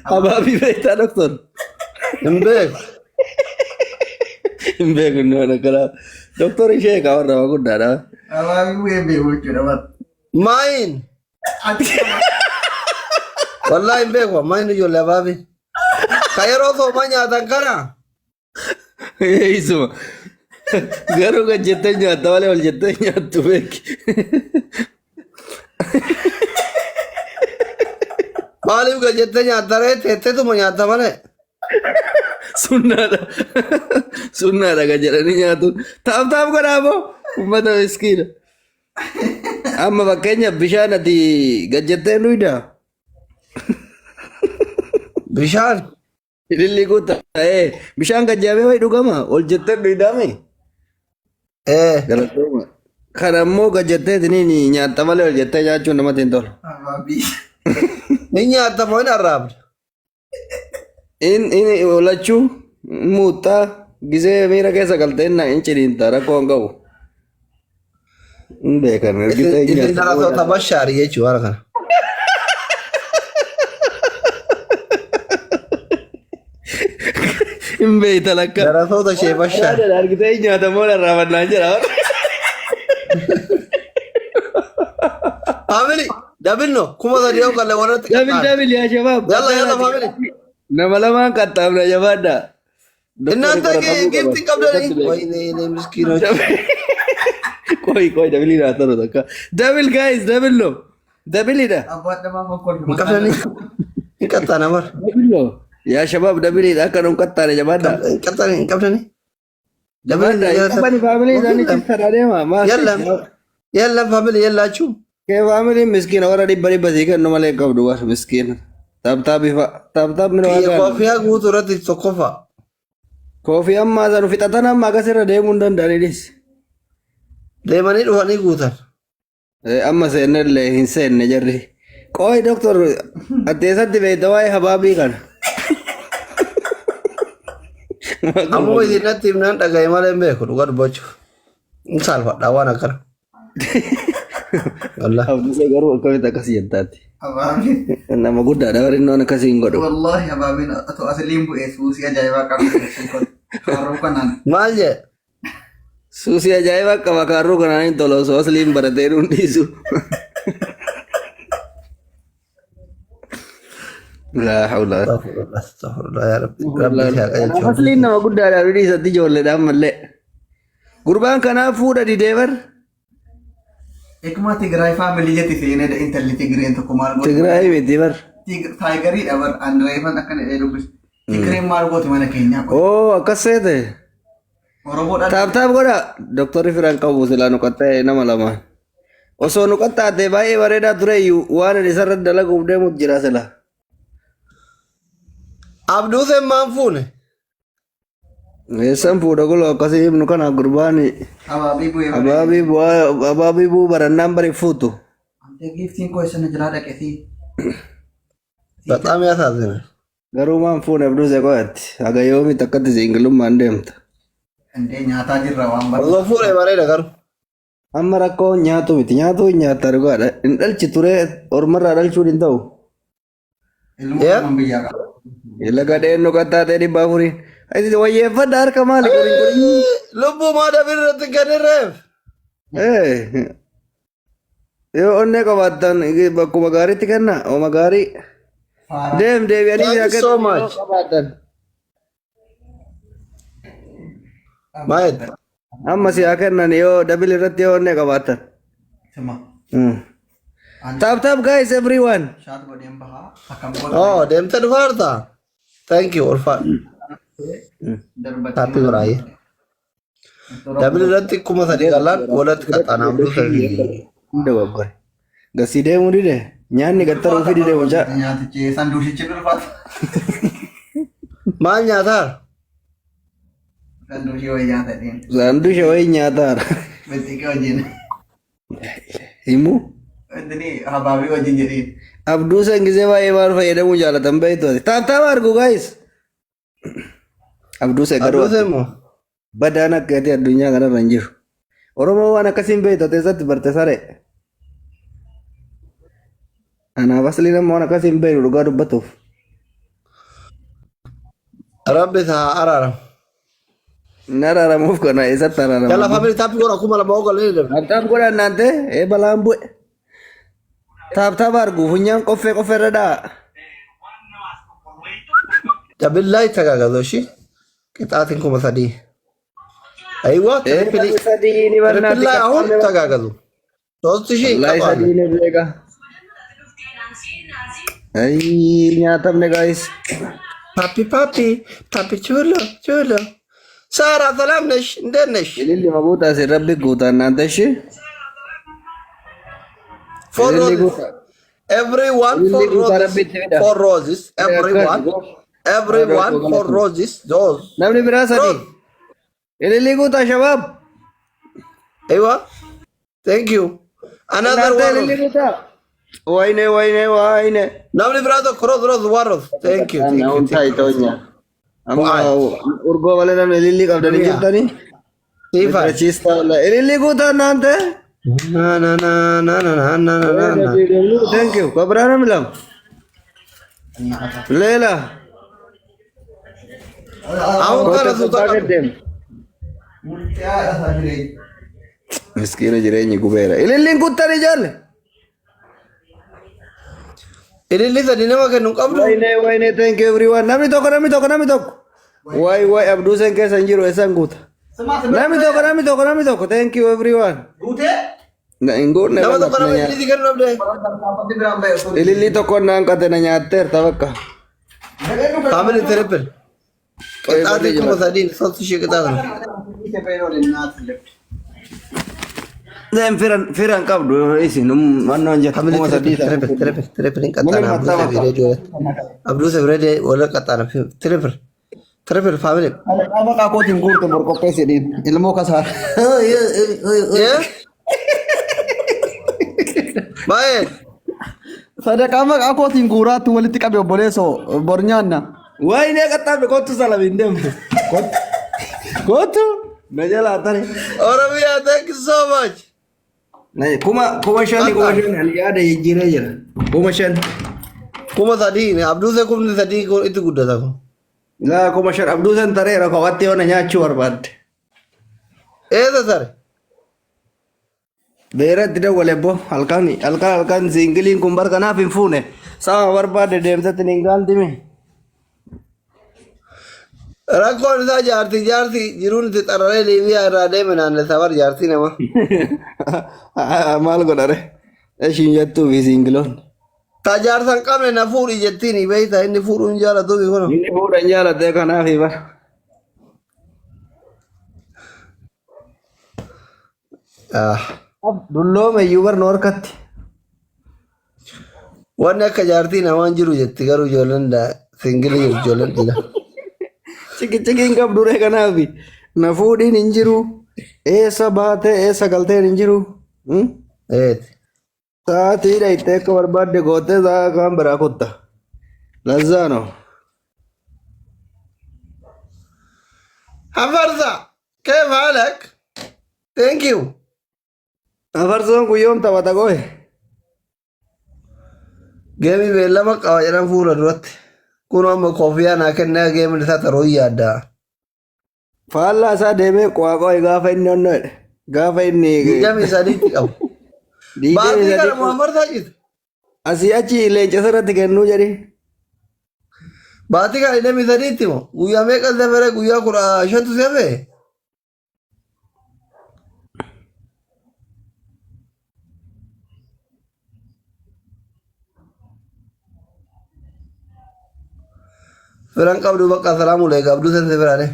Hababi beektaa doktor? Hin beeku. Hin beeku inni waan akkanaa. Doktorri sheekaa warra waa guddaadha. Habaabii bu'ee beeku jechuudha bara. Maayin. Wallahi hin beeku. Maayin ijoollee habaabii. Ka yeroo sooma nyaatan kana. Isuma. Garuu kan jettee nyaatta malee ol jettee nyaattu beeki. Maaliif ka jettee nyaatta ree teetteetuma nyaatta malee. Sunnaadha. Sunnaadha kan jedhanii nyaatu. Taaf godhaa moo uummata miskiina. Amma fakkeenyaaf bishaan ati gajjettee dhuydaa. Bishaan. Ililli ta'ee bishaan gajjaabee wayi dhugama ol jettee dhuydaame. Galatooma. Kana immoo gajjettee tiniin nyaatta malee ol jettee nyaachuun namatti hin tolu. Habaabii. Ni nyaatta moo hin arraabda. Inni olachuu muuttaa gisee miira keessa galtee hin ciniinta rakkoo hin qabu. Hin beekan ergitee Isin daratoota bashaarii jechuudha waan kana. hin beeyta lakka. Daratoota ishee bashaarii. Ergitee nyaata moo irraa jira. Family, dabinno kuma sadii yoo galle warratti Dabil yaa shabaab. Yalla family. Nama lamaan qaxxaamna jabaadha. Innanta gifti qabdani. Wayne miskiino. Koi Dabil ina taru takka. Dabil guys, Dabil lo. Dabilidha. Abbaan namaa kokkolfu. Mukafani. Ikatana bar. Dabil lo. Yaa shabaab Dabilidha akka nun qaxxaane jabaadha. Ikatani qabdani. Jabaadha. Qabani family isaanii cimsadha deema. Yalla. Yalla family yalla achu. Kee family miskiina warra dhibba sii kennu malee qabdu war miskiina. Taaptaap mina Kiyya waaqaa. koofiyaa guutuu irratti tokkofa. Koofii ammaa sanu fixatan amma akkasirra deemuu hin danda'aniidhis. Deemanii dhufanii guutan. Amma seennellee hin seenne jarri. Qooyi doktor addeessatti beekta waa'ee habaabii kana. Ammoo isinatti himnaan dhagaye malee hin beeku dhuga dubbachuuf. Hin saalfadhaa waan akkana. Wallah. Abdusee garuu akkamitti akkas jettaatti. Habaabii. Nama guddaadha warri inni waan akkasii hin godhu. Wallahi habaabiin otoo asiliin bu'ee suusii ajaa'ibaa qabdi. Kaaroo kanaan. Maal jee? Suusii ajaa'ibaa qaba kaarruu kanaan hin tolu osoo asliin baratee dhuun dhiisu. Laa hawla. Astaghfirullah yaa rabbi. Rabbi haa qajeelchu. Asliin nama guddaadha dhuun dhiisatti ijoolleedhaan mallee. Gurbaan kanaaf fuudha didee bar. Ekuma Tigraay faamilii jetti seenedha intalli Tigreen tokko maal gooti. Tigraay miti bar. Taayigariidha bar Andireefan akkana jedhee dubbisa. Tigreen maal gooti mana keenyaa. Oo akkas seete. Oromoodhaan. Taaptaap godha. Doktorri firaan qabu silaa nu qaxxee nama lamaan. Osoo nu qaxxaate baay'ee bareedaa tureyyuu waan ani isarra dalaguuf deemutu jira sila. Abduuseen maan fuune? Eessan fuudha goloo akkasii himnu kana gurbaani. Habaabii bu'ee. Abaabii buu barannaan bari fuutu. Antee giiftiin koo isa jalaa dhaqetii. Bexaam yaasaasin. Garuu maan fuune abduusee qo'atti. Haga yoomitti akkatti siingilummaan deemta. Indee nyaataa jirra waan bara. Osoo fuune bareeda garuu. Amma rakkoo nyaatu miti nyaatu hin nyaatta dhugaadha. Hin dhalchi turee ormarraa dhalchuun hin ta'u. Ilmoo nama biyyaa qaba. Laga dheennu qaxxaatee dhibba afurii. Wayyeeffadha harka maali qorin. Lubbuu maa dabirratti gadi reef. Yoo onnee qabaattan bakkuma gaariitti kenna ooma gaarii. Deebi'anii Thank you so much. Maayet. Amma si haa kennan yoo dabil irratti yoo onnee qabaattan. Sima. Tap guys everyone. Shaat godheen bahaa. Akkam Oh, deemtee dhufaarta. Thank you ulfa. Happy biraaye. Dabil irratti kuma sadii galaan walatti qaxxaanaaf dhufe. Hunda goggore. Gasii deemuu dide nyaanni gattaruuf dide mucaa. Nyaatichi sanduushichi dhulfaata. Maal nyaataa? Sanduushii wayii nyaatadheen. Saandusha wayii nyaataara. Beeksisa wajjin. Himu. Wanti habaabii wajjin jedhiin. Abduu sangisee baay'ee maal fayyadamuu jaalatan beektu. Taap argu guys. Abduu garuu Abduusee moo? badaan akka ati addunyaa kanarra hin jiru. Oromoo waan akkasiin beektu teessatti barte sare. Anaaf asli nama waan akkasiin beektu dhugaa dubbatuuf. Rabbi taa araram. Nararamuuf kana eessatti Yalla araramu? family tapi gora kuma lama ogal ni. Taap godhan naante balaan bu'e. Taap argu funyaan qoffee irra dha'a. Jabillahi tagagado shi. Qixaatiin kuma sadii. Aywa triple Sadii ni barnaati. triple ahun tagagado. Tosti shi Wallahi qaban. sadii ni beeka. Ay nyaatamne guys. Papi chulo. Sara salam nesh, እንዴት ነሽ? Ililli maguuta si rabbi guutaan naante shi. For Ililli roses. guuta. Everyone Ililli for guuta roses. rabbi itti fida. For roses. Everyone for roses. Those. Namni biraa sadii. Ililli guuta shabaab. Aywa. Thank you. Another Naante one. ililli guuta. Wayne. Namni birato cross rose warros. Thank you. Ana unta itonya. Amma urgoo malee namni ililli qabdanii jirtanii. Tifa. Rachiista walla. Ililli guuta naante. Na. Thank you. Kabrana milam. Leela. Ahun kana suta. Murtiyaa isaa jireenya. Miskiina jireenyi gubeera. Ililliin kuttanii jaalle. Ililli sadi nama kennu qabdu. Wayne, thank you everyone. Namni tokko. Waay, abduu sen keessa hin jiru eessan guuta. Namni tokko. Thank you everyone. Guutee? Na hin guutne. Nama tokko nama ililli kennu qabde. Dhaabbatti biraan ba'e osoo. Ililli tokko naan qate na nyaatteerta bakka. Family triple. Qixaatiin kuma sadii. Sosti shi qixaatan. Ite ba'e waliin naatu lepte. Zeen firan qabdu isin mannoon jettu Family kuma sadii triple hin qaxxaana. Abduu se biree wala qaxxaana. Triple family. Maqaa kootiin guurte bor qopheessedhiin ilmoo kasaa. Yeah. Baay'ee. Sadaqaa maqaa kootiin guuraattu walitti qabe obboleessoo bor nyaanna. Wayne qaxxaabe kottu salabiin deemtu. Kottu. Na jalaa tare. Oromiyaa, thank you so much. Kuma shani ali yaada jijjiiree jira. Kuma shan. Kuma sadii Abduu se kumni sadii itti guddata kun. Laa kuma shan abduu san tareera kophaatti yoona nyaachuu barbaadde. Eessa sare? Beeratti dawwale boo halkan siingiliin kun bar kanaaf hin fuune. Sama barbaadde deemsatti hin gaaltime. Rakkoon isaa jaartii jiruun itti xararee Liibiyaa irraa deeme naannoo sabar jaartii nama. Maal godhare? Ishiin jettuu fi siingiloon. Ta jaarsan qabne na fuudhi jettiin beeyta inni fuudhuun jaalatuufi kun. Inni fuudhan jaalatee kanaaf bar. Dulloome iyyuu bar nu harkatti. Wanni akka jaartii namaan jiru jetti garuu ijoolleen singilii jiru ijoolleen dhila. Cikiin qabduree kanaaf na fuudhiin hin jiru. Eessa baatee eessa galteen hin jiru. Eeti. Sa'aatii dhayitee akka barbaadde gootee sa'a kaan biraa kutta. Lazzaano. Hafarsa. Keef haalak. Thank you. Afarsoon guyyoom taphata qoe. Geemii beellama qaba jedhan fuula duratti. Kun amma koofiyyaa naa kennaa geemin isaa taroo yaaddaa. Faallaa isaa deemee qo'aqoe gaafa inni onnoodhe. Gaafa inni. Diigami sadiitti qabu. Baatii kana Muhammad taajite. Asii achi leenca irratti kennuu jedhi. Baatii kana idami sadiitti moo guyyaa meeqa safere guyyaa 15tu sefe. Firan qabdu bakka salaamu leega abduu sen seferaane.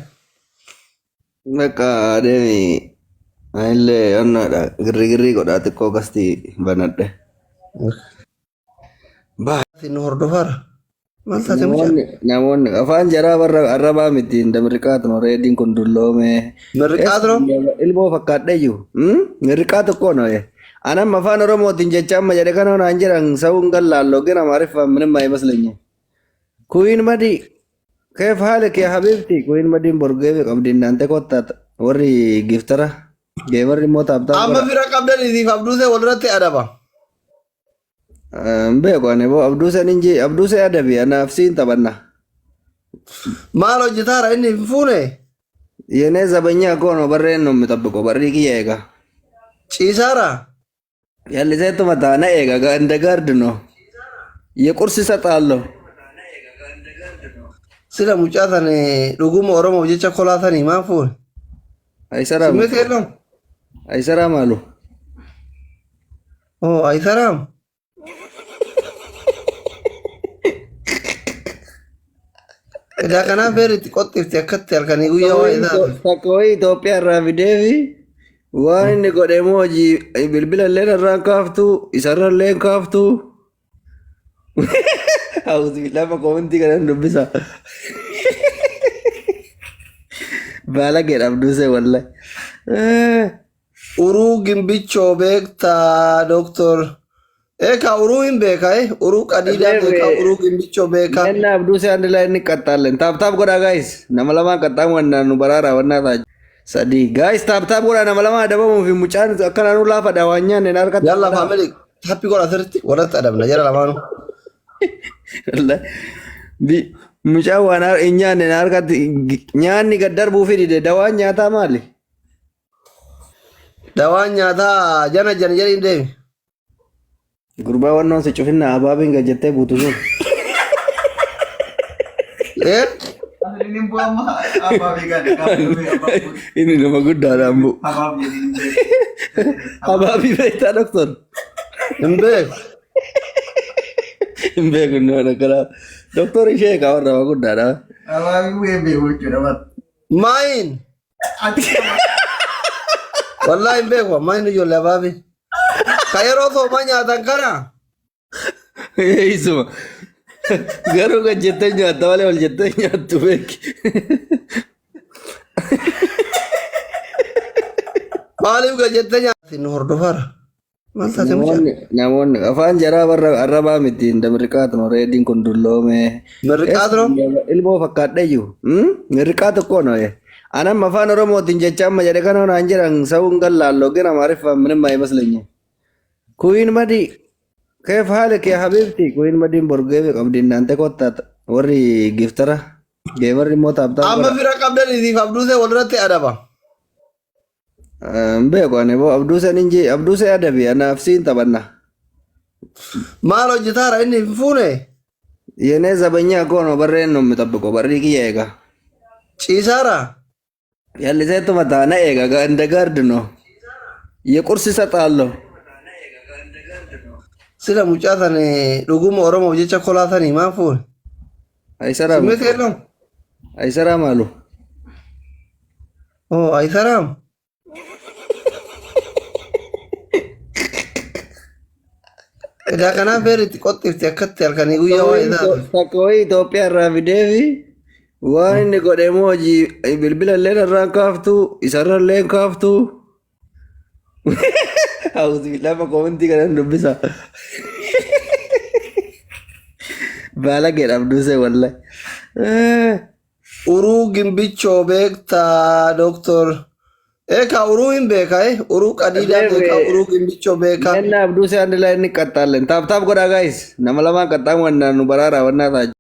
Bakka adeemi. Anillee onnoodha girri godhaa xiqqoo kasti banadhe. Sin hordofara. Maal taate mucaa? Namoonni afaan jaraa arrabaa miti mirriqaatu no reediin kun dulloome. Mirriqaatu no? Ilmoo fakkaadheyyuu. Mirriqaa tokko no. Anam afaan Oromootiin jecha amma jedhe kan onaan jedhan sa'uun gallaalloo gina maariffaa minimmaa himaslenye. Kuwiin madii. Keef haala kee habiibti kuwiin madiin borgee qabdiin naante kottaata warri giftara. Geemarri immoo taaptaa. Amma fira qabdaniitiif abduusee walirratti adaba. Beeku ani boo abduuseen adabi anaaf siin taphanna. Malo jitara ini fune. የኔ ዘበኛ እኮ ነው። በሬን ነው የሚጠብቀው። በሪ ኪያጋ Cisara. ያልሰት መታና ኤጋ እንደ ጋርድ ነው። የቁርስ እሰጣለሁ። Sila mucatan dhuguma Oromoo jecha kolaatanii maan fuune? አይሰራም Simmeet የለውም? አይሰራም አሉ። አይሰራም። Edaa kanaaf beeritti qoxxifti akkatti halkanii guyyaa waa isaati. Takka wayii Itoophiyaa irraa fidee fi waan inni godhe immoo hojii bilbila illee irraan kaaftu isarra illee kaaftu. Hawusi lafa koomintii kanan dubbisa. Baala gedhaaf duuse wallahi. Uruu gimbichoo beektaa Doktor. Ka uruu hin beeka uruu qadiidaa beeka uruu gimbichoo beeka. Nenna abduuse andi ላይ እንቀጣለን። ታፕታፕ ጎዳ ጋይስ ነመለማ ቀጣም ወናኑ በራራ ወናታ ሰዲ ጋይስ ታፕታፕ ጎዳ ነመለማ ደበሙ ፊ ሙጫን አከናኑ ላፋ ዳዋኛ ነናርካ Yalla family happy gola sirritti walatti adabna jara lamaanu. bi ሙጫ ዋና እኛ ነናርካ ኛኒ ገደር ቡፊ ዲደ ዳዋኛ ኛታ ማሊ Dawaan nyaataa jana jedhiin deemi. ጉርባ ዋናውን ሲጩፍና አባቤን ገጀቴ ቡቱዙ Ini buah mah apa vegan? ini nama guddaa ambu ababi beektaa doktor Hin beeku. hin beeku nama kala doktor ishee ka warra nama guddaadha. Apa gue behucu dapat. Maayin. Wallahi hin beeku maayin ijoollee abaabi. Ka yeroo toomaa nyaatan kana. Isuma garuu kan jettee nyaatta malee ol jettee nyaattu beeki. Maaliif ka jettee nyaatti nu hordofara. Maal taate mucaa? Namoonni afaan jaraa barra arrabaa miti inda mirqaatu no reediin kun dulloome. Mirqaatu no? Ilmoo fakkaadhee jiru. Mirqaa tokko no anam afaan oromootiin jecha amma jedhe kana naan jedhan sa'uun gallaalloo gina maariffaa ምንም አይመስለኝም. ኩዊን መዲ كيف حالك يا حبيبتي كوين مدين برجيبي قبل ان انت كنت وري جفترة جيمر ريموت ابدا Amma fira qabdaniitiif abduusee walirratti adaba. بيكو انا بو ابدوسه نينجي ابدوسه ادبي انا نفسي تبنا Maal hojjetaara inni hin fuune? የኔ ዘበኛ እኮ ነው በሬን ነው የሚጠብቀው በሪ ኪያጋ Ciisaara. ያልሰት መታና ኤጋ እንደ ጋርድ ነው የቁርስ እሰጣለሁ Sila mucaatan dhuguma Oromoo jecha kolaatanii maan fuune? አይሰራም Simmeet የለውም? አይሰራም አሉ አይሰራም. Edaa kanaaf beeritti qoxxifti akkatti halkanii guyyaa waa isaati. takka wayii Itoophiyaa irraa fidee fi waan inni godhe immoo hojii bilbila illee irraan kaaftu isarra illee kaaftu. Hawusi lafa koomintii kanan dubbisa. Baala gedhaaf duuse wallahi. Uruu gimbichoo beektaa Doktor. Ka uruu hin beeka uruu qadiidaa beeka uruu gimbichoo beeka. Nenna abduuse andi ላይ እንቀጣለን። ታፕታፕ ጎዳ ጋይስ ነመለማ ቀጣም ወናኑ በራራ ወናታ